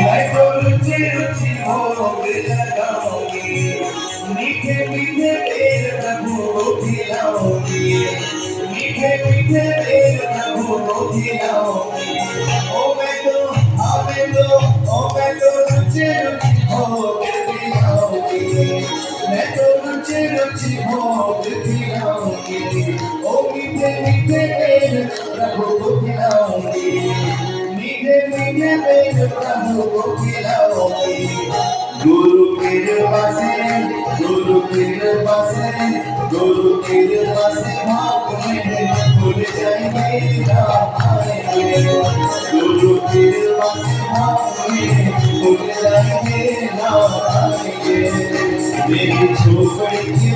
मैं तो रुचि रुचि भोग लगाऊंगी, मीठे मीठे तेल प्रभु को खिलाऊंगी, मीठे मीठे तेल प्रभु को खिलाऊंगी। ओ मैं तो रुचि रुचि भोग खिलाऊंगी, मैं तो रुचि रुचि भोग खिलाऊंगी। ओ मीठे मीठे तेल प्रभु को खिलाऊंगी, मीठे मीठे तेल प्रभु को खिलाऊंगी। गुरु की कृपा से, गुरु की कृपा से, गुरु की कृपा से भाग में भूल जाएंगे राम आएंगे। गुरु की कृपा से भाग में भूल जाएंगे राम आएंगे। मेरी झोपड़ी